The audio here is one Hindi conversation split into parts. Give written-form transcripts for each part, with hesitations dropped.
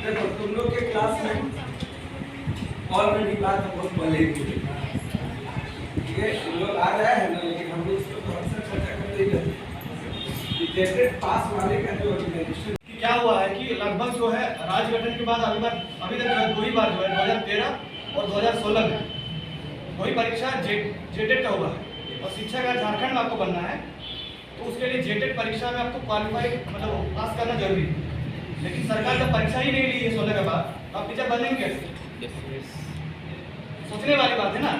देखो तुम लोग के क्लास में ऑलरेडी बात बहुत पहले ही हुई। ये लोग आ रहे हैं ना, लेकिन हम लोग इसको तो अक्सर चर्चा करते ही रहते हैं। जेटेड पास वाले का जो ऑर्गेनाइजेशन क्या हुआ है कि लगभग जो है राज्य गठन के बाद अभी तक जो है 2 ही बार जो है 2013 और 2016 में 2 ही परीक्षा जेटेड का हुआ है। और शिक्षा का झारखंड में आपको बनना है तो उसके लिए जेटेड परीक्षा में आपको क्वालिफाई मतलब पास करना जरूरी है। लेकिन सरकार जब परीक्षा ही नहीं ली है 16 के बाद तो आप टीचर बनेंगे कैसे? सोचने वाली बात है ना।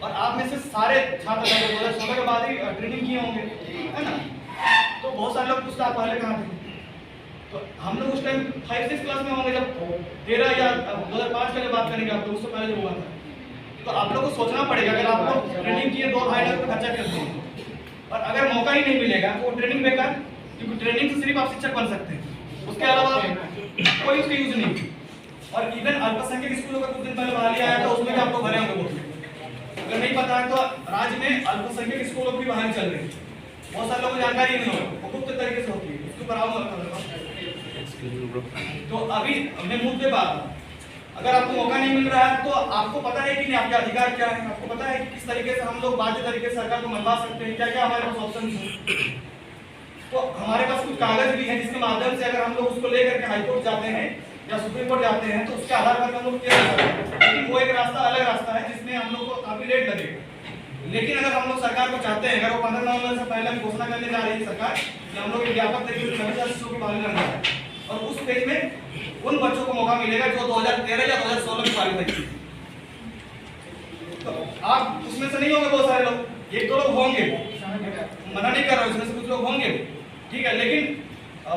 और आप में से सारे छात्र 2016 के बाद ही ट्रेनिंग किए होंगे, है ना। तो बहुत सारे लोग पूछते पहले कहाँ थे, तो हम लोग उस टाइम 5-6 क्लास में होंगे जब 13 या 2005 का जब बात करेंगे आप लोग, उससे पहले जो हुआ था। तो आप लोग को सोचना पड़ेगा, अगर आप लोग ट्रेनिंग किए 2-2.5 लाख रुपये खर्चा करते हैं और अगर मौका ही नहीं मिलेगा तो ट्रेनिंग बेकार, क्योंकि ट्रेनिंग से सिर्फ आप शिक्षक बन सकते हैं, उसके अलावा कोई उसका यूज नहीं। और इवन अल्पसंख्यक स्कूलों का कुछ दिन पहले बहाली आया था, उसमें भी आपको भरे होंगे बहुत। अगर नहीं पता है तो राज्य में अल्पसंख्यक स्कूलों की बहाली चल रही है, बहुत सारे लोगों को जानकारी नहीं होगी, वो गुप्त तरीके से होती है, उसके ऊपर आऊंगा। तो अभी मैं मुद्दे बात, अगर आपको मौका नहीं मिल रहा है तो आपको पता है कि नहीं आपके अधिकार क्या है, आपको पता है कि किस तरीके से हम लोग बाध्य तरीके से सरकार को मनवा सकते हैं, क्या क्या हमारे पास ऑप्शन है। तो हमारे पास कुछ कागज भी है जिसके माध्यम से अगर हम लोग उसको लेकर के हाईकोर्ट जाते हैं या सुप्रीम कोर्ट जाते हैं तो उसके आधार पर हम लोग किया जा सकते हैं। लेकिन वो एक रास्ता अलग रास्ता है जिसमें हम लोग को काफी लेट लगेगा। लेकिन अगर हम लोग सरकार को चाहते हैं, अगर वो 15 नवंबर से पहले भी घोषणा करने जा रही है सरकार कि हम लोग एक व्यापक तरीके से सभी शिक्षकों की बहाली करना है, और उस पेज में उन बच्चों को मौका मिलेगा जो 2013 या 2016 में क्वालिफाई किए। तो आप उसमें से नहीं होंगे, बहुत सारे लोग, 1-2 लोग होंगे, मना नहीं कर रहा हूं, उसमें से कुछ लोग होंगे, ठीक है। लेकिन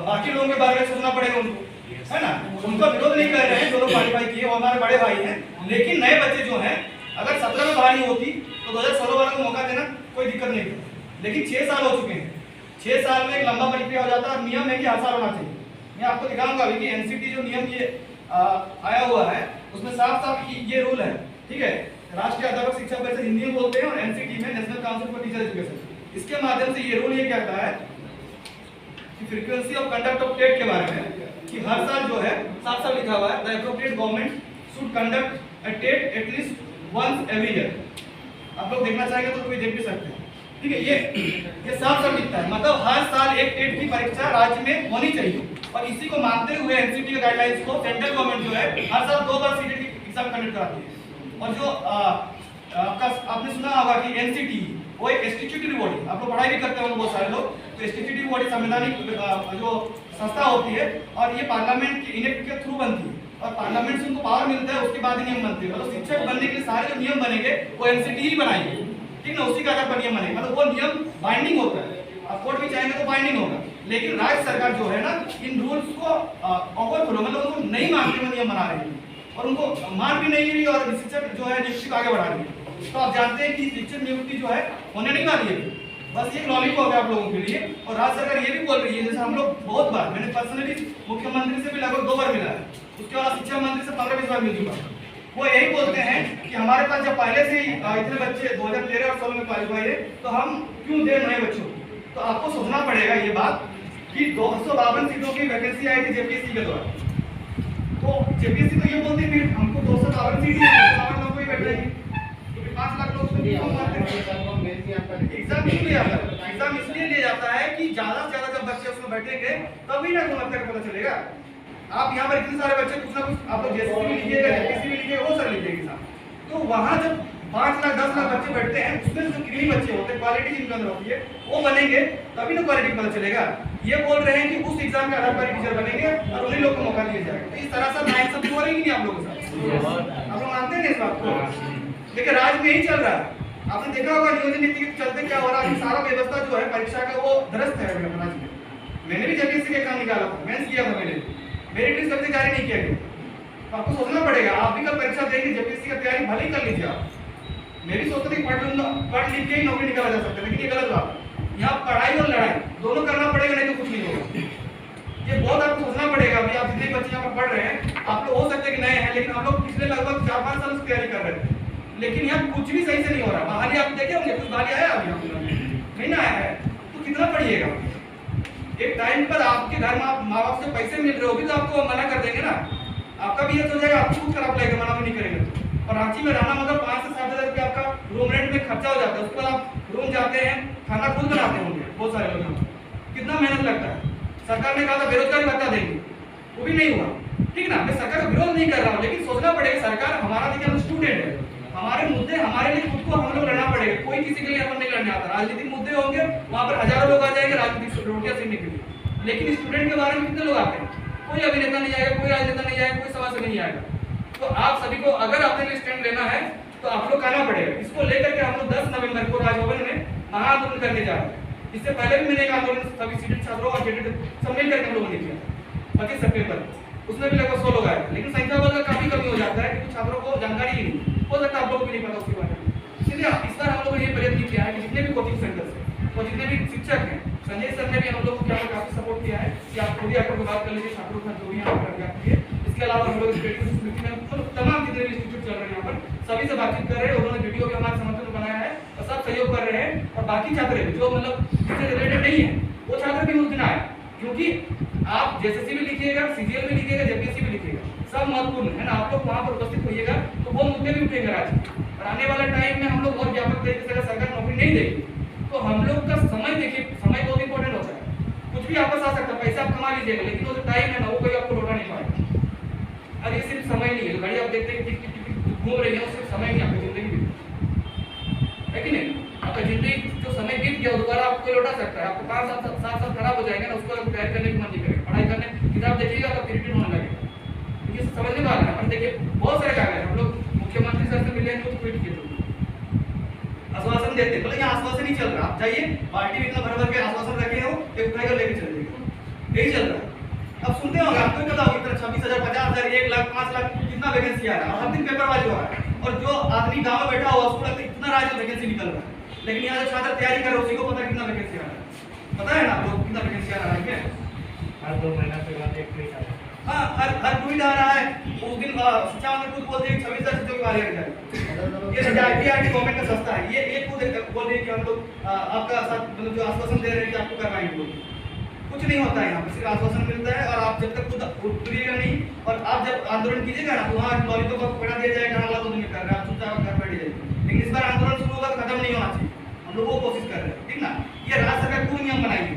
बाकी लोगों के बारे में सोचना पड़ेगा उनको, है ना। उनका विरोध नहीं कर रहे हैं, जो लोग क्वालिफाई किए वो हमारे बड़े भाई हैं। लेकिन नए बच्चे जो हैं, अगर 17 में बहाली होती तो 2016 वालों को मौका देना कोई दिक्कत नहीं थी। लेकिन 6 साल हो चुके हैं, 6 साल में एक लंबा प्रक्रिया हो जाता है। नियम है कि हर साल होना चाहिए। मैं आपको दिखाऊंगा अभी कि एनसीटी जो नियम ये आया हुआ है उसमें साफ साफ ये रूल है, ठीक है। राष्ट्रीय अध्यापक शिक्षा परिषद हिंदी में बोलते हैं और एनसीटी में national council for teacher education, इसके माध्यम से ये रूल ये कहता है कि frequency of conduct of TET के बारे में, कि हर साल जो है साफ साफ लिखा हुआ है the appropriate government should conduct a TET at least once every year. आप लोग देखना चाहेंगे तो कोई देख भी सकते हैं, ठीक है। ये साफ साफ लिखता है, मतलब हर साल एक टेट की परीक्षा राज्य में होनी चाहिए। और इसी को मानते हुए एनसीटी के गाइडलाइंस को सेंट्रल गवर्नमेंट जो है हर साल 2 बार सीटेट की एग्जाम कंडक्ट कराती है। और जो आपने सुना होगा कि एनसीटी वो एक स्टैट्यूटरी बॉडी, आप लोग पढ़ाई भी करते होंगे बहुत सारे लोग, तो स्टैट्यूटरी बॉडी संवैधानिक जो संस्था होती है और ये पार्लियामेंट के इनेक्ट के थ्रू बनती है और पार्लियामेंट से उनको पावर मिलता है, उसके बाद ही नियम बनते हैं। मतलब शिक्षक बनने के लिए सारे जो नियम बनेंगे वो एनसीटी ही बनाएगी, ठीक ना, उसी का आधार पर नियम बनेगा, मतलब वो नियम बाइंडिंग होता है। आप कोर्ट भी चाहेंगे तो बाइंडिंग होगा। लेकिन राज्य सरकार जो है ना इन रूल्स को ओवरफ्लो मतलब उनको नहीं मानते हुए नियम बना रही है और उनको मान भी नहीं रही और शिक्षक जो है नियुक्ति आगे बढ़ा रही है। तो आप जानते हैं कि शिक्षक नियुक्ति जो है होने नहीं वाली है, बस ये लॉलीपॉप है आप लोगों के लिए। और राज्य सरकार ये भी बोल रही है, जैसे हम लोग बहुत बार, मैंने पर्सनली मुख्यमंत्री से भी लगभग 2 बार मिला है, उसके बाद शिक्षा मंत्री से 15-20 बार मिल चुका है। वो यही बोलते हैं कि हमारे पास जब पहले से ही इतने बच्चे 2013 और 16 में क्वालिफाई है तो हम क्यों दे नए बच्चों को। तो आपको सोचना पड़ेगा ये बात कि 252 सीटों की वैकेंसी आई थी जेपीएससी के द्वारा, तो जेपीएससी तो ये बोलती है फिर हमको 252 सीट है, 252 लोग ही बैठेंगे, तो फिर 5 लाख लोग एग्जाम क्यों लिया जाता है? एग्जाम इसलिए लिया जाता है कि ज्यादा से ज्यादा जब बच्चे उसमें बैठेंगे तभी ना गुणवत्ता का पता चलेगा। आप यहाँ पर इतने सारे बच्चे कुछ ना कुछ आप लोग जेसीसी भी लीजिएगा, जेपीएससी भी लीजिएगा, वो सर लीजिएगा, तो वहाँ जब 5 लाख 10 लाख बच्चे बैठते हैं उसमें जो कितने बच्चे होते हैं, क्वालिटी जिनके अंदर होती है वो बनेंगे तभी ना क्वालिटी पता चलेगा। ये बोल रहे हैं कि उस एग्जाम के आधार पर टीचर बनेंगे और उन्हीं लोग को मौका दिया जाएगा। तो इस तरह से नाइंसाफी हो रही नहीं आप लोगों के साथ, आप लोग मानते हैं इस बात को? देखिए राज्य में ही चल रहा है, आपने देखा होगा नियोजन नीति के चलते क्या हो रहा है, सारा व्यवस्था जो है परीक्षा का वो ध्वस्त है राज्य में। मैंने भी जेपीएससी का एग्जाम निकाला था, मेंस किया था, मैंने मेरिट लिस्ट कभी जारी नहीं किया गया। तो आपको सोचना पड़ेगा, आप भी कल परीक्षा देंगे जेपीएससी की तैयारी भले ही कर लीजिए आप, मैं भी सोचता था पढ़ लिख के ही नौकरी निकाला जा सकता है, लेकिन ये गलत बात। यहाँ पढ़ाई और लड़ाई दोनों करना पड़ेगा, नहीं तो कुछ नहीं होगा। ये बहुत आपको सोचना पड़ेगा। अभी आप जितने बच्चे यहाँ पर पढ़ रहे हैं, आप लोग हो सकते हैं कि नए हैं, लेकिन हम लोग पिछले लगभग 4-5 साल से तैयारी कर रहे थे, लेकिन यहाँ कुछ भी सही से नहीं हो रहा। बहाली आप देखे होंगे, कुछ बहाली आया अभी नहीं ना आया है, तो कितना पढ़िएगा। एक टाइम पर आपके घर में आप माँ बाप से पैसे मिल रहे होगी तो आपको मना कर देंगे ना, आपका भी ये हो जाएगा, आपको खुद खराब लगेगा, मना भी नहीं करेंगे तो। और रांची में रहना मतलब 5 से 7 हज़ार रुपया आपका रूम रेंट में खर्चा हो जाता है, उसके बाद आप रूम जाते हैं, खाना खुद बनाते होंगे बहुत सारे लोग, कितना मेहनत लगता है। सरकार ने कहा था बेरोजगारी भत्ता देंगे, वो भी नहीं हुआ, ठीक ना। मैं सरकार का विरोध नहीं कर रहा हूँ, लेकिन सोचना पड़ेगा सरकार, हमारा देखिए हम स्टूडेंट है, हमारे मुद्दे हमारे लिए खुद को हम लोग लड़ना पड़ेगा, कोई किसी के लिए अपन नहीं लड़ने आता। राजनीतिक मुद्दे होंगे वहाँ पर हजारों लोग आ जाएंगे राजनीतिक रोटियां सीखने के लिए, लेकिन स्टूडेंट के बारे में कितने लोग आते हैं? कोई अभिनेता नहीं आएगा, कोई राजनेता नहीं आएगा, कोई समाज से नहीं आएगा। तो आप सभी को अगर अपने लिए स्टैंड लेना है तो आप लोग आना पड़ेगा। इसको लेकर के हम लोग 10 नवंबर को राजभवन में महाआंदोलन करने जा रहे हैं। इससे पहले भी मैंने एक आंदोलन सभी सीटेड छात्रों और जेटेड सब मिल करके हम लोगों ने किया 25 सितंबर, उसमें भी लगभग 100 लोग आए, लेकिन संख्या बल का काफी कमी हो जाता है क्योंकि छात्रों को जानकारी ही नहीं हो सकता, आप लोगों को नहीं पता उसके बारे में। इसलिए इस बार हम लोगों ने ये प्रयत्न किया है कि जितने भी कोचिंग सेंटर से और जितने भी शिक्षक हैं, संजय सर ने भी हम लोग को काफी सपोर्ट किया है कि आप खुद ही आकर बात कर लीजिए छात्रों का जो भी यहाँ पर है। इसके अलावा हम लोग तमाम जितने भी इंस्टीट्यूट चल रहे हैं यहाँ पर सभी से बातचीत कर रहे हैं, उन्होंने वीडियो भी हमारे समर्थन में बनाया है और सब सहयोग कर रहे हैं। और बाकी छात्र जो मतलब इससे रिलेटेड नहीं है वो छात्र भी उस दिन आए, क्योंकि आप जेएसएससी भी लिखिएगा, सीजीएल भी लिखिएगा, जेपीएससी भी लिखिएगा, सब महत्वपूर्ण है ना। आप लोग वहाँ पर उपस्थित होइएगा तो वो मुद्दे भी उठेंगे आज। और आने वाला टाइम में हम लोग बहुत व्यापक तरीके से सरकार नौकरी नहीं देगी तो हम लोग का समय देखिए, समय बहुत इंपॉर्टेंट होता है। कुछ भी आपस आ सकता है, पैसा आप कमा लीजिएगा, लेकिन वो जो टाइम है ना वो कोई आपको लौटा नहीं पाएगा। और ये सिर्फ समय नहीं है, घड़ी आप देखते हैं टिक टिक टिक घूम रही है, सिर्फ समय नहीं, आपकी जिंदगी है कि नहीं। आपका जिंदगी जो समय बीत गया दोबारा आपको कोई लौटा सकता है। आपको 5 साल खराब हो जाएंगे ना, उसको तैयार करने की मन नहीं करेगा, पढ़ाई करने किताब देखिएगा तो इरिटेट होने लगेगा, क्योंकि समझने वाला है। और देखिए बहुत सारे कागज हम लोग मुख्यमंत्री सर से मिले तो ट्वीट किए आश्वासन देते, बोले यहाँ आश्वासन नहीं चल रहा, आप जाइए पार्टी में इतना भर भर के आश्वासन रखे हो, एक उठाकर लेके चले जाइए, यही चल रहा है। अब सुनते होंगे, आपको पता होगा इतना 26,000, 50,000, 1 लाख, 5 लाख कितना वैकेंसी आ रहा है, और हर दिन पेपरबाजी हो रहा है। और जो आदमी गांव में बैठा हुआ उसको लगता है इतना राज्य वैकेंसी निकल रहा है, लेकिन यहाँ जो छात्र तैयारी कर रहे हैं उसी को पता कितना वैकेंसी आ रहा है, पता है ना आपको कितना वैकेंसी आ रहा है? हर 2 महीना के बाद एक ट्वीट आता है। हाँ, हर ट्वीट आ रहा है। उस दिन शिक्षा मंत्री खुद बोलते हैं 26,000 शिक्षकों की बारी आ जाएगी, ये आईटीआरटी गवर्नमेंट का संस्था है, ये खुद बोल रही है कि हम लोग आपका साथ मतलब जो आश्वासन दे रहे हैं कि आपको करवाएंगे, कुछ नहीं होता है यहाँ पे, सिर्फ आश्वासन मिलता है। और आप जब तक खुद उतरिएगा नहीं और आप जब आंदोलन कीजिएगा ना तो वहाँ लॉलीपॉप को पकड़ा दिया जाएगा, हालात नहीं कर रहे, आप चुपचाप घर बैठ जाइए। लेकिन इस बार आंदोलन शुरू होगा तो खत्म नहीं होना चाहिए, हम लोग वो कोशिश कर रहे हैं, ठीक ना। ये राज्य सरकार क्यों नियम बनाएगी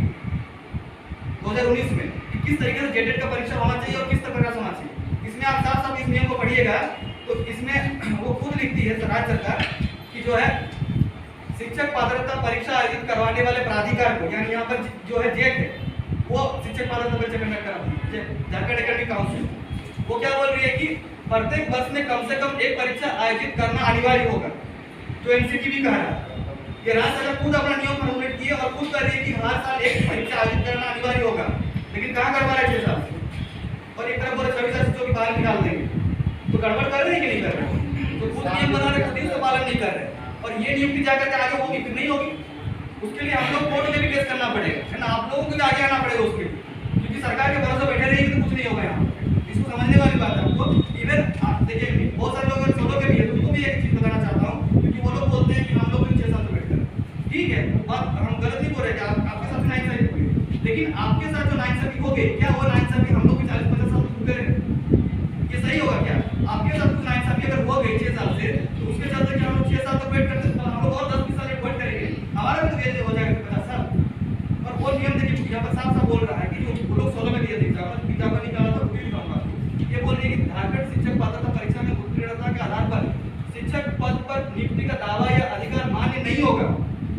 2019 में कि किस तरीके से जेटेट का परीक्षा होना चाहिए और किस प्रकार से होना चाहिए, इसमें आप साथ साथ इस नियम को पढ़िएगा तो इसमें वो खुद लिखती है राज्य सरकार कि जो है शिक्षक पात्रता परीक्षा आयोजित करवाने वाले प्राधिकार को, यानी यहाँ पर जो है जेट है वो शिक्षक पात्रता परीक्षा कंडक्ट कराती है, झारखंड एकेडमिक काउंसिल। वो क्या बोल रही है कि प्रत्येक वर्ष में कम से कम एक परीक्षा आयोजित करना अनिवार्य होगा, जो एनसीटी भी कह रहा है। ये राज्य सरकार खुद अपना नियम फॉर्मुलेट किया और खुद कह रही है कि हर साल एक परीक्षा आयोजित करना अनिवार्य होगा, लेकिन कहाँ करवा रहे 6 साल से, और एक तरफ बोले 26,000 शिक्षकों की बाहर निकाल देंगे, तो गड़बड़ कर रहे हैं कि नहीं कर रहे? तो खुद नियम बना रहे, खुद ही उसका पालन नहीं कर रहे, और ये नियुक्ति जाकर के आगे होगी फिर नहीं होगी, उसके लिए हम लोग कोर्ट में भी केस करना पड़ेगा, है ना। आप लोगों को भी आगे आना पड़ेगा उसके लिए, क्योंकि सरकार के भरोसे बैठे रहेंगे तो कुछ नहीं होगा यहाँ, इसको समझने वाली बात है आपको। इवन देखिए बहुत सारे लोग सोलो के भी है, उनको भी एक चीज बताना चाहता हूँ, क्योंकि वो लोग बोलते हैं कि हम लोग 6 साल से बैठकर, ठीक है बात हम गलत नहीं बोल रहे कि आपके साथ नाइंसाफी हुई, लेकिन आपके साथ जो नाइंसाफी हो गई, क्या वो नाइंसाफी हम लोग भी 40-50 साल से करें? ये सही होगा क्या? आपके साथ कुछ नाइंसाफी अगर हो गई 6 साल से, तो उसके चलते क्या हम लोग 6 साल तक वेट करते हैं, हम लोग और 10-20 साल वेट करेंगे, हमारा भी तो हो जाएगा 50 साल। और वो नियम देखिए यहाँ पर साफ साफ बोल रहा है कि जो वो लोग 16 में दिया विज्ञापन निकाला था, ये बोल रही है कि झारखंड शिक्षक पात्रता परीक्षा में उत्तीर्णता के आधार पर शिक्षक पद पर नियुक्ति का दावा या अधिकार मान्य नहीं होगा।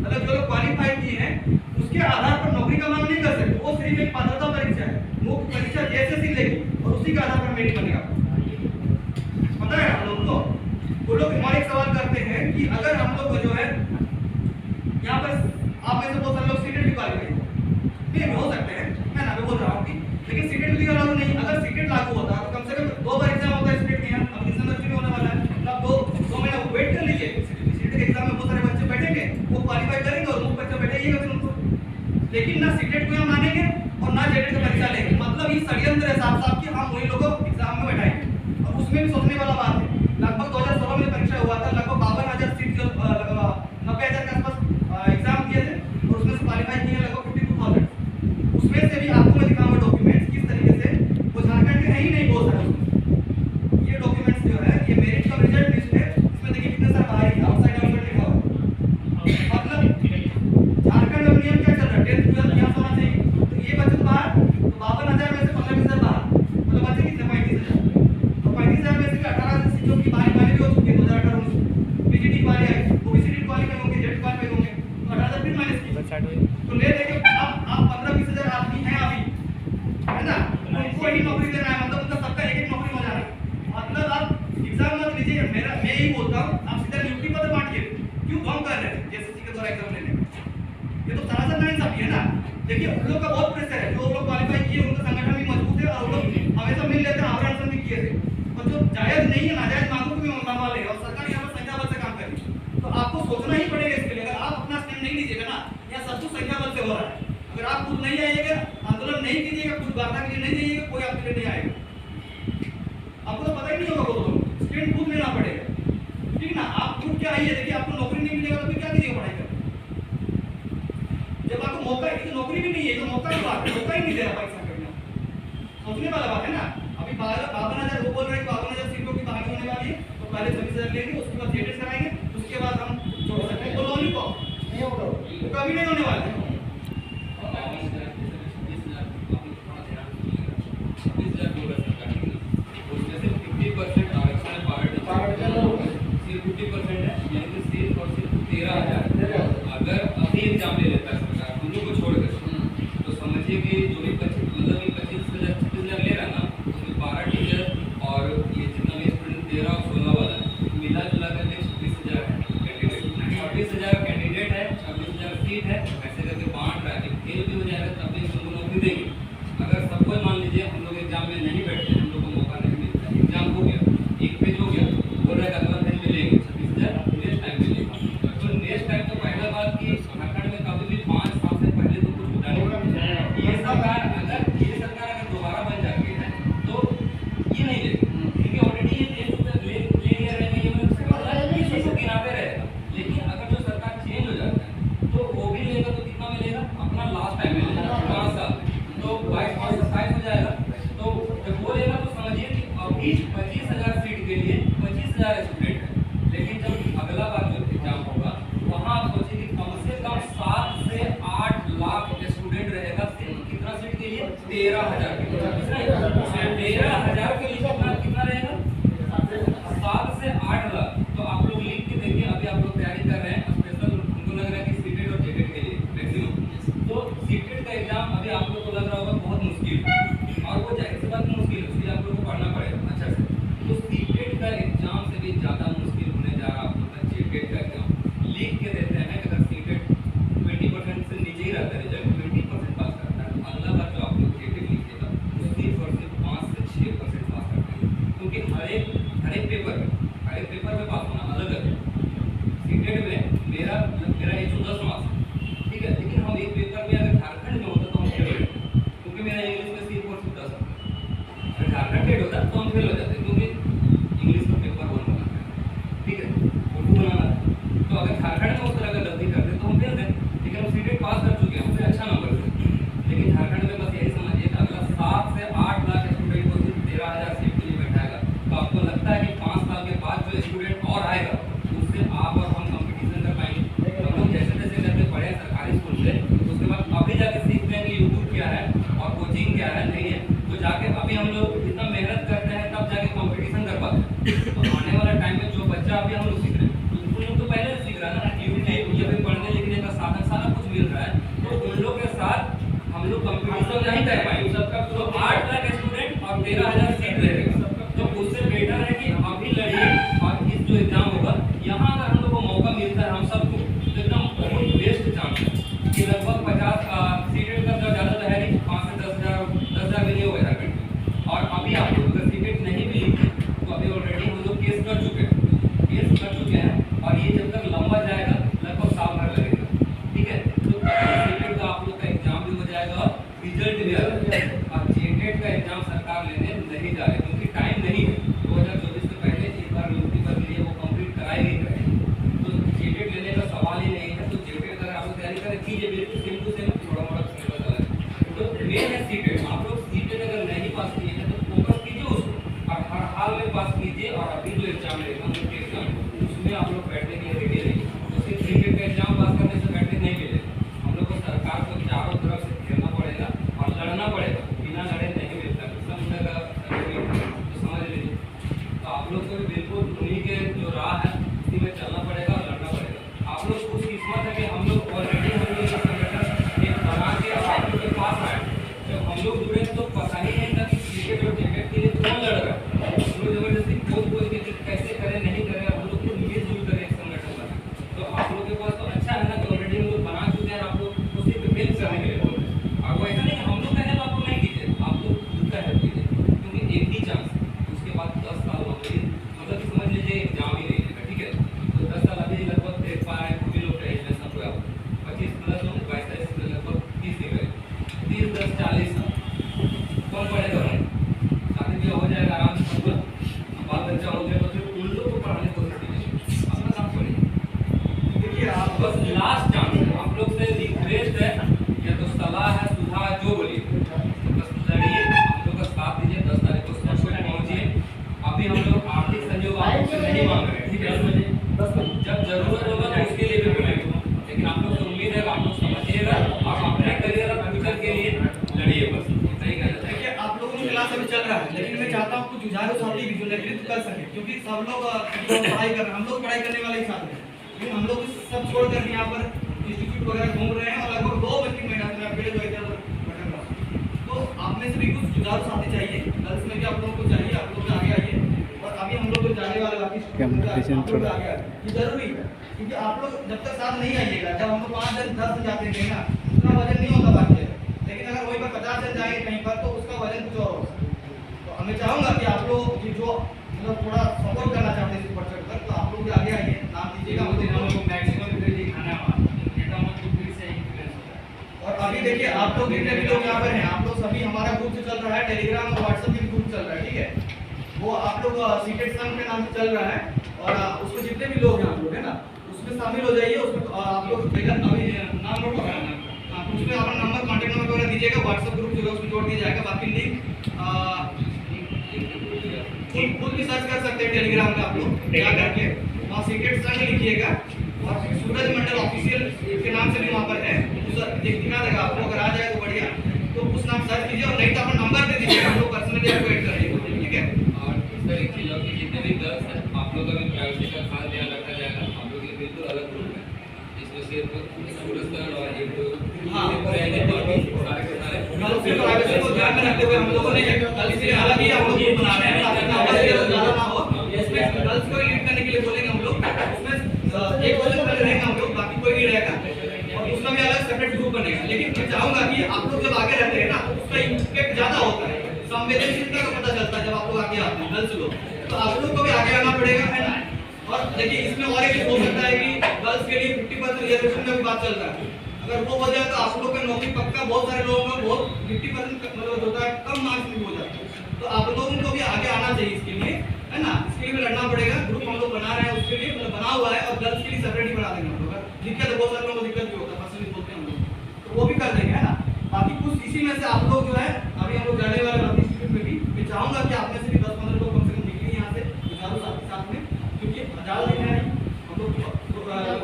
मतलब जो लोग क्वालिफाई किए हैं उसके आधार पर नौकरी का मांग नहीं कर सकते, वो सिर्फ एक पात्रता परीक्षा है, मुख्य परीक्षा जेएसएससी लेगी और उसी के आधार पर मेरिट बनेगा। पता है हम लोग को, वो लोग हमारे एक सवाल करते हैं कि अगर हम लोग जो है यहाँ पर आप में से बहुत सारे लोग सीटेट भी क्वालिफाई हो सकते हैं, मैं ना बोल रहा हूँ कि, लेकिन सीटेट भी लागू नहीं। अगर सीटेट लागू होता तो कम से कम 2 बार एग्जाम होता है सीटेट के, यहाँ अब दिसंबर में होने वाला है, मतलब 2 महीना वेट कर लीजिए, सीटेट के एग्जाम में बहुत सारे बच्चे बैठेंगे, वो क्वालिफाई करेंगे और मुख्य बच्चे बैठेंगे फिर उनको, लेकिन ना सीटेट को यहाँ मानेंगे और ना जेटेट की परीक्षा लेंगे। मतलब ये षड्यंत्र है साफ साफ कि हम वही लोगों को एग्जाम में बैठाएंगे। और उसमें भी सोचने वाला बात है, लगभग 2016 में परीक्षा हुआ था, लगभग 52,000 सीट, 90,000 के आसपास एग्जाम किए थे और उसमें से क्वालिफाई किए लगभग 52,000, उसमें से भी वही नौकरी दे रहा है, मतलब उनका सबका एक एक नौकरी हो जा रहा है। मतलब आप एग्जाम मत लीजिए, मैं यही बोलता हूँ आप सीधा ड्यूटी पर बांटिए, क्यों ढोंग कर रहे हैं जेएसएससी के द्वारा एग्जाम लेने में? ये तो सरासर नाइंसाफी है ना। देखिए उन लोग का बहुत प्रेशर है, जो लोग क्वालिफाई किए उनका संगठन भी मजबूत है और वो लोग हमेशा मिल लेते हैं, आंदोलन भी किए थे, और जो जायज नहीं है नाजायज मांगों को भी मनवा ले, और सरकार यहाँ पर संख्या बल से काम कर रही है। तो आपको सोचना ही पड़ेगा इसके लिए। अगर आप अपना स्टैंड नहीं लीजिएगा ना, यहाँ सब कुछ संख्या बल से हो रहा है। अगर आप खुद नहीं आइएगा, आंदोलन नहीं कीजिएगा, कुछ वार्ता के लिए नहीं जाइएगा, कोई आपके लिए नहीं आएगा। आपको तो पता ही नहीं होगा, वो स्टैंड खुद लेना पड़ेगा, ठीक ना। आप खुद क्या आइए, देखिए आपको नौकरी नहीं मिलेगा तो फिर क्या कीजिएगा पढ़ाई कर? जब आपको मौका, एक नौकरी भी नहीं है तो मौका की बात है, मौका ही नहीं दे रहा परीक्षा करने, सोचने वाला बात है ना। अभी 52,000 वो बोल रहे हैं कि 52,000 सीटों की बहाली होने वाली है, तो पहले 26,000 लेंगे, उसके बाद जेटेट कराएंगे, उसके बाद हम छोड़ सकते हैं। वो लॉलीपॉप नहीं होगा, वो कभी नहीं होने वाला है। अगर अभी एग्जाम ले लेता है सरकार हम लोग को छोड़कर, तो समझिए कि जो भी 25,000 26,000 ले रहा है ना, उसमें 12 टीचर और ये जितना भी स्टूडेंट 13 और 16 वाला है, मिला जुला करके 26,000 कैंडिडेट, 26,000 कैंडिडेट है, 26,000 सीट है, ऐसे करके बांट रहा है। फेल भी हो जाएगा तब भी हमको नौकरी देंगे। अगर सबको मान लीजिए हम लोग एग्जाम में नहीं बैठते, हम लोग को मौका नहीं मिलता, एग्जाम हो गया, एक पेज हो गया, बोल रहा है अगला पेज में लेंगे 26,000 नेक्स्ट टाइम मिलेगा। तो नेक्स्ट टाइम तो पहला बात कि झारखंड में कभी भी 5 साल से पहले तो कुछ होता नहीं। ये सरकार अगर दोबारा बन जाती है तो ये नहीं देगी, क्योंकि ऑलरेडी ये ले लिया रहेगा, ये मतलब इसी को गिनाते रहेगा। लेकिन अगर जो सरकार चेंज हो जाता है तो वो भी लेगा, तो कितना मिलेगा? अपना लास्ट टाइम मिलेगा 5 साल, तो 22 और 27 हो जाएगा। तो जब वो लेगा तो समझिए कि अभी 25,000 सीट के लिए 25,000 स्टूडेंट है, लेकिन जब अगला बार जो एग्जाम होगा वहाँ आप सोचिए कि कम से कम 7 से 8 लाख स्टूडेंट रहेगा, सिर्फ कितना सीट के लिए? 13,000 के लिए। 13,000 के लिए कितना रहेगा? 7 से 8 लाख। तो आप लोग लिख के देखिए, अभी आप लोग तैयारी कर रहे हैं स्पेशल, उनको लग रहा है कि सीटेट और जेटेट के लिए मैक्सिमम, तो सीटेट का एग्जाम अभी आप लोग को लग रहा होगा बहुत मुश्किल है, और वो जाहिर सी बात मुश्किल है, उसके लिए आप लोग को पढ़ना पड़ेगा अच्छा से। तो सीटेट का एग्जाम से भी ज़्यादा मुश्किल होने जा रहा है आप लोग का जेटेट का एग्जाम। लिख के देते हैं कि अगर सीटेट 20% से नीचे ही रहता है, रिजल्ट 20% पास करता है, अगला बार जो आप लोग जेटेट लिखिएगा वो सिर्फ और सिर्फ 5 से 6% पास करते हैं, क्योंकि हर एक पेपर में पास होना अलग है। सीटेट में मेरा 110 मार्क्स, ठीक है, लेकिन हम एक पेपर में अगर झारखंड में होता तो हम फेल हो जाते, क्योंकि मेरा इंग्लिश में सिर्फ और सिर्फ 10 है। अगर झारखंड फेल होता तो हम फेल हो जाते, क्योंकि इंग्लिश का पेपर 1 बनाना है, ठीक है, उर्दू बनाना है। तो अगर झारखंड में उस तरह का गलती करते तो हम फेल थे, लेकिन हम सीटेट पास कर चुके हैं, हमसे अच्छा नंबर थे। लेकिन झारखंड में बस यही समझिए कि अगला 7 से 8 लाख स्टूडेंट को सिर्फ 13,000 सीट के लिए बैठाएगा। तो आपको लगता है कि 5 साल के बाद जो स्टूडेंट और आएगा उससे आप और हम कंपटीशन कर पाएंगे? हम लोग जैसे जैसे करके पढ़े सरकारी स्कूल से, उसके बाद अभी जाके सीखते हैं कि यूट्यूब क्या है और कोचिंग क्या है, नहीं है तो जाके अभी हम लोग इतना मेहनत करते हैं तब जाके कंपटीशन कर पाते हैं। तो आने वाला टाइम में जो बच्चा अभी हम लोग सीख रहे हैं, उन लोग तो पहले से सीख रहा है ना, यूट्यूब या फिर पढ़ने लिखने का साधन सारा कुछ मिल रहा है, तो उन लोग के साथ हम लोग कंपटीशन नहीं कर पाएंगे। तो 8 लाख स्टूडेंट और 13,000 सीट रहेगा, तो उससे बेटर है कि अभी लड़िए, और इस जो एग्जाम होगा यहाँ अगर हम लोग को मौका मिलता है हम सबको, तो एकदम बहुत बेस्ट चांस है कि लगभग 50 सीटेट का तो ज़्यादा तो है नहीं, 5 से 10,000 भी नहीं होगा झारखंड में। और अभी आप लोग अगर सीटेट नहीं भी लिखते तो अभी ऑलरेडी हम लोग केस कर चुके हैं, और ये जब तक लंबा जाएगा लगभग साल भर लगेगा, ठीक है। तो सीटेट का आप लोग का एग्जाम भी हो जाएगा और रिजल्ट भी आ जाएगा। और जेटेट का एग्जाम सरकार लेने नहीं जा रही, क्योंकि टाइम नहीं है, 2024 से पहले एक बार नियुक्ति कर लिए वो कंप्लीट कराएगी, तो जेटेट लेने का सवाल ही नहीं है। तो जेटेट अगर आप लोग तैयारी करें कीजिए, बिल्कुल सेम टू सेम, थोड़ा मोड़ा सिलेबस अलग है। तो मेन है सीटेट, आप लोग सीटेट अगर नहीं पास किए हैं तो फोकस कीजिए उसको, और हर हाल में पास कीजिए। और अभी जो एग्जाम रहेगा मुख्य एग्जाम, उसमें आप लोग बैठने के लिए रेडी रहिए। तो सिर्फ सीटेट का एग्जाम पास करने से बैठने नहीं मिलेगा, हम लोग को सरकार को चारों तरफ से घेरना पड़ेगा और लड़ना पड़ेगा, बिना लड़े नहीं मिलता। तो समझ लीजिए, तो आप लोग को भी बिल्कुल उन्हीं के जो राह है उसी में चलना पड़ेगा और लड़ना पड़ेगा। आप लोग खुश किस्मत है कि हम लोग ऑलरेडी हम लोग संगठन एक बना के आप लोग के पास आए। जब हम लोग जो बोलिए तो बस लड़िए, हम लोग का साथ दीजिए, 10 तारीख को स्पॉट पहुंचिए। अभी हम लोग आर्थिक सहयोग आपसे नहीं मांग रहे हैं, ठीक है? जब जरूरत होगा तो उसके लिए भी बोलेंगे, लेकिन आप लोग से उम्मीद है कि आप लोग समझिएगा और अपने करियर और फ्यूचर के लिए लड़िए, बस इतना ही कहना चाहिए। देखिए आप लोगों में क्लास अभी चल रहा है, लेकिन मैं चाहता हूँ कुछ जुझारू साथी भी जो नेतृत्व कर सके, क्योंकि सब लोग पढ़ाई कर रहे हैं, हम लोग पढ़ाई करने वाले ही साथ हैं, लेकिन हम लोग सब छोड़ कर यहाँ पर इंस्टीट्यूट वगैरह घूम रहे हैं और लगभग 2 बजे महीना से अपडेट जो इधर भटक रहा हूँ। तो आप में से भी कुछ जुझारू साथी चाहिए, गर्ल्स में भी आप लोगों को चाहिए, आप लोग आगे आइए। और अभी हम लोग जाने वाले बाकी थोड़ा आगे आए, ये जरूरी है, क्योंकि आप लोग जब तक साथ नहीं आइएगा, जब हम लोग 5 दिन 10 दिन जाते हैं ना, उतना वजन नहीं होता बाकी है, लेकिन अगर वही पर 50 दिन जाएंगे कहीं पर तो उसका वजन कुछ और होगा। तो हमें चाहूंगा कि आप लोग जो मतलब थोड़ा सपोर्ट करना चाहते हैं इस पर चढ़कर, तो आप लोग भी आगे आइए, नाम दीजिएगा, मुझे नाम को मैक्सिमम दिखाना है नेता मत फिर से इन्फ्लुएंस होता है। और अभी देखिए आप लोग जितने भी लोग यहाँ पर हैं, आप लोग सभी हमारा ग्रुप जो चल रहा है, टेलीग्राम और व्हाट्सएप भी ग्रुप चल रहा है, ठीक है? वो आप लोग सीक्रेट संघ के नाम से चल रहा है, और उसमें जितने भी लोग हैं आप लोग है ना, उसमें शामिल हो जाइए। उसमें आप लोग अभी नाम नोट कराना, उसमें अपना नंबर कॉन्टैक्ट नंबर वगैरह दीजिएगा, व्हाट्सएप ग्रुप जो है उसमें जोड़ दिया जाएगा। बाकी लिंक खुद भी सर्च कर सकते हैं टेलीग्राम पे, आप लोग क्या करके वहाँ सीक्रेट संघ लिखिएगा, और सूरज मंडल ऑफिशियल के नाम से भी वहाँ पर है, दिखा देगा आपको, अगर आ जाए तो बढ़िया, तो उस नाम सर्च कीजिए, और नहीं तो अपना नंबर दे दीजिएगा, हम लोग पर्सनली आपको ऐड करेंगे, ठीक है? और इस तरह की चीज़ों की जितने भी गर्ल्स हैं, आप लोग का भी प्राइवेसी का खास ध्यान रखा जाएगा। हम लोग ये बिल्कुल अलग ग्रुप है, इसमें सिर्फ सूरज सर और एक रहेंगे, बाकी सारे के सारे गर्ल्स की प्राइवेसी को ध्यान में रखते हुए हम लोगों ने गर्ल्स के अलग ही हम लोग ग्रुप बना रहे हैं, ताकि आवाज ज़्यादा ना हो। इसमें गर्ल्स को लीड करने के लिए बोलेंगे हम लोग, उसमें एक वजन वाले रहेंगे हम लोग, बाकी कोई नहीं रहेगा, और उसका भी अलग सेपरेट ग्रुप बनेगा। लेकिन मैं चाहूंगा कि आप लोग जब आगे रहते हैं ना, तो उसका इम्पैक्ट ज़्यादा होता है, संवेदनशीलता का पता चलता है जब आप लोग आगे आते हैं गर्ल्स लोग, तो आप लोग को भी आगे आना पड़ेगा, है ना? और देखिए इसमें और एक हो सकता है कि गर्ल्स के लिए 50% रिजर्वेशन का भी बात चल रहा है, अगर वो हो जाए तो आप लोग का नौकरी पक्का, बहुत सारे लोगों का बहुत 50% मतलब होता है, कम मार्क्स में हो जाता है, तो आप लोगों को भी आगे आना चाहिए इसके लिए, है ना? इसके लिए लड़ना पड़ेगा, ग्रुप हम लोग बना रहे हैं, उसके लिए मतलब बना हुआ है, और गर्ल्स के लिए सेपरेट ही बना देंगे हम लोग। दिक्कत है बहुत सारे लोगों को, दिक्कत भी होता है, पर्सनली बोलते हैं हम लोग, तो वो भी कर देंगे, है ना? बाकी कुछ इसी में से आप लोग जो है अभी हम लोग जाने वाले बाकी इंस्टीट्यूट में भी मैं चाहूंगा कि आप में से भी 10-15 लोग कम से कम निकलिए यहाँ से विचारों साथ में, क्योंकि ज़्यादा दिन है नहीं, हम लोग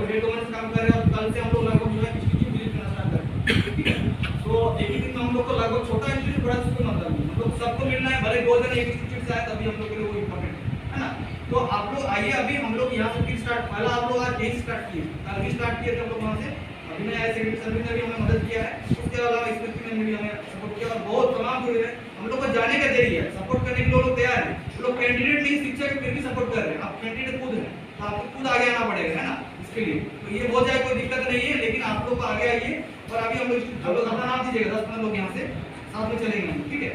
1.5 महीने से काम कर रहे हैं, और कल से हम लोग लगभग जो है इंस्टीट्यूट विजिट करना स्टार्ट कर रहे हैं, ठीक है? तो एक ही दिन में हम लोग को लगभग छोटा इंस्टीट्यूट बड़ा इंस्टीट्यूट मतलब नहीं, हम लोग सबको मिलना है, भले 2 दिन एक इंस्टीट्यूट से आए तभी हम लोग के लिए वो इम्पोर्टेंट है ना? तो आप लोग आइए, अभी हम लोग यहाँ से स्टार्ट, पहला आप लोग आज यही स्टार्ट किए, कल भी स्टार्ट किए थे हम लोग वहाँ से, अभी मैं आया सेक्रेटरी सर्विस ने भी हमें मदद किया है, उसके अलावा इसमें ने भी हमें सपोर्ट किया, और बहुत तमाम जुड़े हैं। हम लोग को जाने का देरी है, सपोर्ट करने के लिए लोग तैयार हैं, लोग कैंडिडेट नहीं शिक्षक फिर भी सपोर्ट कर रहे हैं, आप कैंडिडेट खुद हैं, तो आपको खुद आगे आना पड़ेगा, है ना? इसके लिए तो ये हो जाए कोई दिक्कत नहीं है, लेकिन आप लोग को आगे आइए, और अभी हम लोग अपना नाम दीजिएगा, 10-15 लोग यहाँ से साथ में चलेंगे, ठीक है?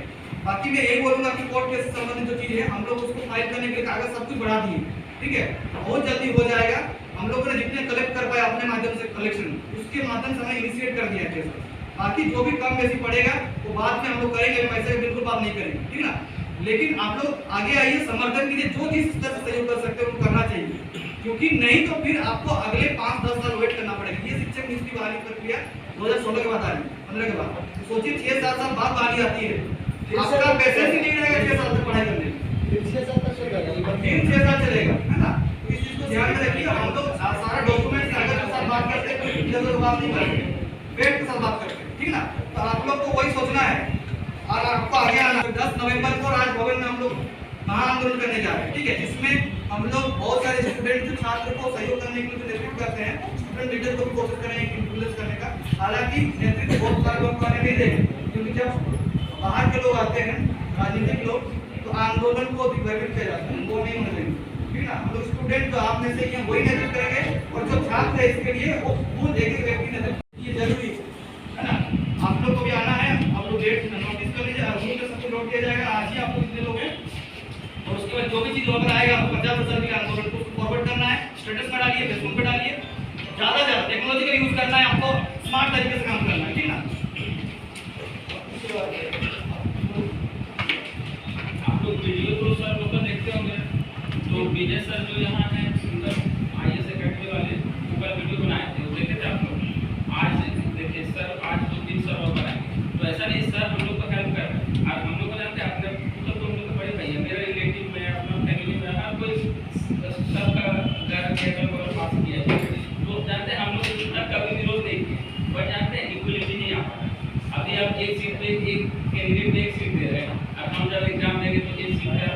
बाकी मैं यही बोलूंगा कि कोर्ट केस से संबंधित जो चीज़ है, हम लोग उसको फाइल करने के लिए कागज सब कुछ बढ़ा दिए, ठीक है? बहुत जल्दी हो जाएगा, हम लोगों ने जितने कलेक्ट कर पाए अपने माध्यम से कलेक्शन, उसके माध्यम से हमें इनिशिएट कर दिया केस, बाकी जो भी कम बेसी पड़ेगा वो बाद में हम लोग करेंगे, पैसे की बिल्कुल बात नहीं करेंगे, ठीक है ना? लेकिन आप लोग आगे आइए, समर्थन कीजिए, जो जिस स्तर से सहयोग कर सकते हैं वो करना चाहिए, क्योंकि नहीं तो फिर आपको अगले 5-10 साल वेट करना पड़ेगा। ये शिक्षक नियुक्ति बहाली प्रक्रिया 2016 के बाद आ रही है, 15 के बाद, तो सोचिए 6-7 साल बाद बहाली आती है, आपका पैसे ही नहीं रहेगा 6 साल तक पढ़ाई करने में, 3-6 साल तक चलेगा, 3-6 साल चलेगा, है ना? तो इस चीज को ध्यान में रखिए। हम लोग सारा डॉक्यूमेंट कागज के साथ बात करते हैं, कोई जल्द बात नहीं करते, पेट के साथ बात करते हैं, ठीक ना? तो आप लोग को वही सोचना है, और आपको आगे आना। 10 नवंबर को राजभवन में हम लोग महाआंदोलन करने जा रहे हैं, ठीक है? जिसमें हम लोग बहुत सारे स्टूडेंट जो छात्र को सहयोग करने के लिए नेतृत्व करते हैं, स्टूडेंट लीडर को भी कोशिश करेंगे इन्फ्लुएंस करने का, हालांकि नेतृत्व बहुत सारे लोग करने नहीं देंगे, क्योंकि जब बाहर के लोग आते हैं, राजनीतिक लोग, तो आंदोलन को दिग्भ्रमित किया जाता है, वो नहीं होने देंगे, ठीक है ना? हम लोग स्टूडेंट तो आप में से ये वही नेतृत्व करेंगे, और जो छात्र है इसके लिए वो खुद एक व्यक्ति नेतृत्व, ये जरूरी है ना? आप लोग को भी आना है, आप लोग डेट नोटिस कर लीजिए, रूम में सबको नोट किया जाएगा, आज ही आपको कितने लोग हैं, और उसके बाद जो भी चीज वगैरह आएगा आपको 50% के आंदोलन को फॉरवर्ड करना है, स्टेटस में डालिए, फेसबुक पे डालिए, ज्यादा टेक्नोलॉजी का यूज करना है, आपको स्मार्ट तरीके से काम करना है, ठीक ना? आप लोग वीडियो तो सर लोग का देखते होंगे, तो विजय सर जो यहाँ है सुंदर IAS अकेडमी वाले ऊपर वीडियो बनाए थे, वो देखे थे आप लोग? आज देखिए सर, आज 2-3 सर और बनाएंगे, तो ऐसा नहीं अभी आप एक सीट पे एक कैंडिडेट पे एक सीट दे रहे हैं, अब हम जब एग्जाम देंगे तो एक सीट पे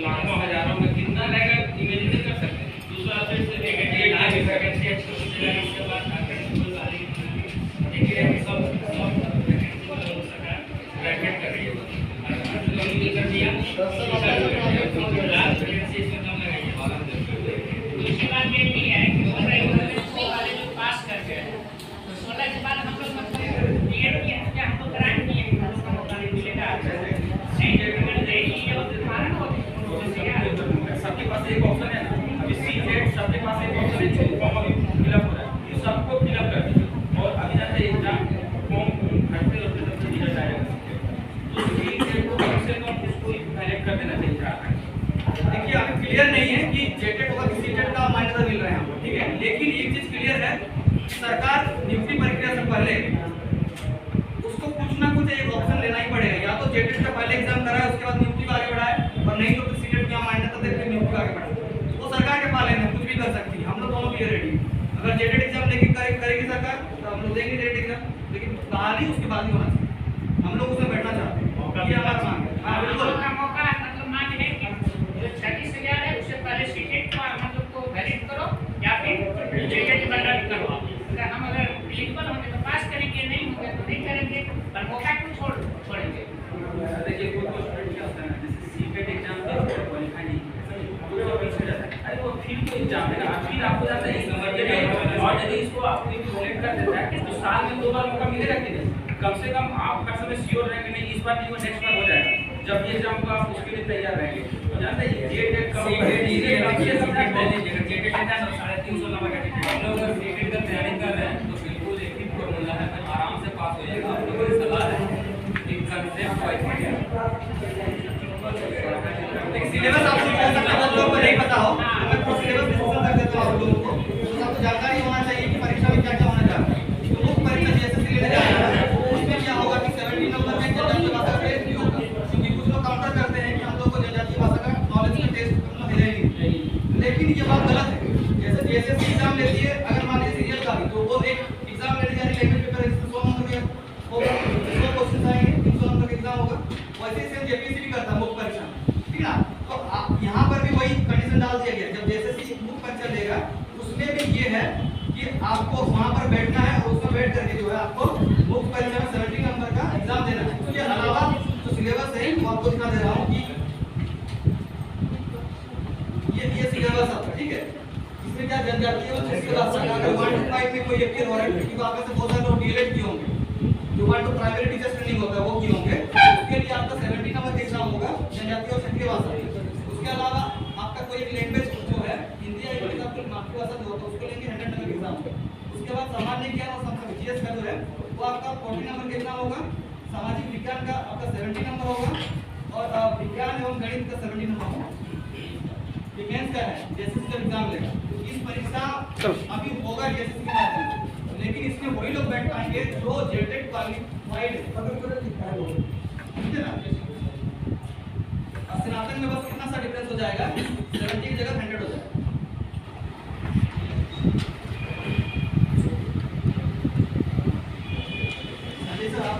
लाखों हजारों में कितना रहेगा इमेजिन कर सकते हैं। दूसरा फिर से वैकेंसी आगे वैकेंसी एक्सक्लूसिव चलेगा, इसके बाद वैकेंसी आ रही है, देखिए सब वैकेंसी हो सका ब्रैकेट कर रही है कर दिया लास्ट वैकेंसी इसमें कम लगाइए। दूसरी बात ये भी है कि 16 वाले जो पास कर गए तो 16 के बाद हम लोग मतलब बीएड किया क्या हमको ग्रांट दिए, हम लोग का मौका नहीं मिलेगा नहीं जो अगर नहीं ये और कारण हो सबके पास एक ऑप्शन है ना, अभी सीटेट सबके पास एक ऑप्शन है जो फॉर्म फिलअप हो रहा है, ये सबको फिलअप कर दीजिए और अभी जाते एग्जाम फॉर्म भरते होते तब रिजल्ट आएगा तो सीटेट को कम से कम उसको पहले कर देना चाहिए। देखिए अभी क्लियर नहीं है कि जेटेट होगा कि सीटेट का मान्यता मिल रहा है हमको, ठीक है, लेकिन एक चीज क्लियर है, सरकार नियुक्ति प्रक्रिया से पहले उसको कुछ ना कुछ एक ऑप्शन लेना ही पड़ेगा, या तो जेटेट का पहले एग्जाम कराए उसके बाद नियुक्ति को आगे बढ़ाए और नहीं तो फिर सीटेट का मान्यता दे फिर नियुक्ति को आगे बढ़ाए। वो सरकार के पाले में कुछ भी कर सकती है, हम लोग दोनों क्लियर रेडी। अगर जेटेट एग्जाम लेके करेगी सरकार तो हम लोग देंगे जेटेट एग्जाम, लेकिन बहाली उसके बाद ही होना चाहिए, हम लोग उसमें बैठना चाहते हैं, ये हमारा मांग है। हाँ बिल्कुल का मौका मतलब मान है कि जो 36,000 है उससे पहले सीटेट को हम लोग को वैलिड करो या फिर जेटेट बंडल करवाओ। अगर हम एलिजिबल होंगे तो पास करेंगे, नहीं होंगे तो नहीं करेंगे, पर मौका को छोड़ेंगे। देखिए कोई स्टूडेंट क्या होता है ना, जैसे सीटेट एग्जाम पे क्वालीफाई नहीं तो पीछे जाता है, अरे वो फिर तो एग्जाम है ना, फिर आपको जाता है इस नंबर पे और यदि इसको आपको सिलेक्ट कर देता है तो साल में 2 बार मौका मिलेगा कि नहीं, कम से कम आप हर समय श्योर रहेंगे नहीं इस बार नहीं वो नेक्स्ट बार हो जाएगा, जब ये एग्जाम होगा आप उसके लिए तैयार रहेंगे। तो जानते हैं ये डेट कम ये कम से कम जेटेट एग्जाम 350 नंबर का टिकट, हम लोग अगर जेटेट का तैयारी कर रहे हैं तो बिल्कुल एक ही फॉर्मूला है, आराम से पास हो जाएगा। आप लोगों की सलाह है कि कंसेप्ट को सिलेबस आप लोगों को नहीं पता हो, मैं पूरा सिलेबस डिस्कस कर देता हूं आप लोगों को, तो आपको जानकारी होना चाहिए कि परीक्षा में क्या-क्या होने जा रहा है। तो मुख्य परीक्षा जैसे लेने जा रहा है उसमें क्या होगा कि 70 नंबर में जनरल भाषा का टेस्ट भी होगा, क्योंकि कुछ लोग काउंटर करते हैं कि हम लोग को जनजातीय भाषा का नॉलेज का टेस्ट मिलेगा ही नहीं, लेकिन ये बात गलत है। जैसे जेएसएससी एग्जाम लेती है, अगर मान लीजिए सीरियल का भी तो वो एक एग्जाम लेने जा रही है, लैंग्वेज पेपर इसमें 100 नंबर का होगा, 100 क्वेश्चन आएंगे, 300 नंबर का एग्जाम होगा, वैसे सेम जेपीएससी भी करता है मुख्य परीक्षा, ठीक ना। तो यहाँ पर भी वही कंडीशन डाल दिया गया, जब जेएसएससी मुख्य परीक्षा लेगा उसमें भी ये है कि आपको वहां पर बैठना है और उसमें बैठ करके जो है आपको मुख्य परीक्षा में 70 नंबर का एग्जाम देना है। उसके अलावा जो सिलेबस है वो आपको दिखा दे रहा हूँ कि ये सिलेबस आपका, ठीक है, इसमें क्या जनजातीय और जिसके बाद अगर 1 to 5 में कोई अपीयर हो रहा है, क्योंकि आपके से बहुत सारे लोग डीएलएड किए होंगे, जो 1 to प्राइमरी टीचर्स ट्रेनिंग होता है वो किए होंगे, उसके लिए आपका 70 नंबर का एग्जाम होगा जनजातीय और क्षेत्रीय भाषा। उसके अलावा आपका कोई एक लैंग्वेज जो है हिंदी या इंग्लिश का कोई मातृभाषा जो होता है उसके लिए 100 नंबर का एग्जाम होगा। उसके बाद सामान्य ज्ञान और संस्कृत जीएस का जो है वो आपका 40 नंबर का एग्जाम होगा, सामाजिक विज्ञान का आपका 70 नंबर होगा और विज्ञान एवं गणित का 70 नंबर होगा। डिफेंस का है जेएसएससी का एग्जाम लेगा, तो इस परीक्षा अभी होगा जेएसएससी के माध्यम से, लेकिन इसमें वही लोग बैठ पाएंगे जो जेटेट क्वालिफाइड है, ठीक है ना। स्नातक में बस कितना सा डिफरेंस हो जाएगा, 70 की जगह 100 हो जाएगा। संजय सर आप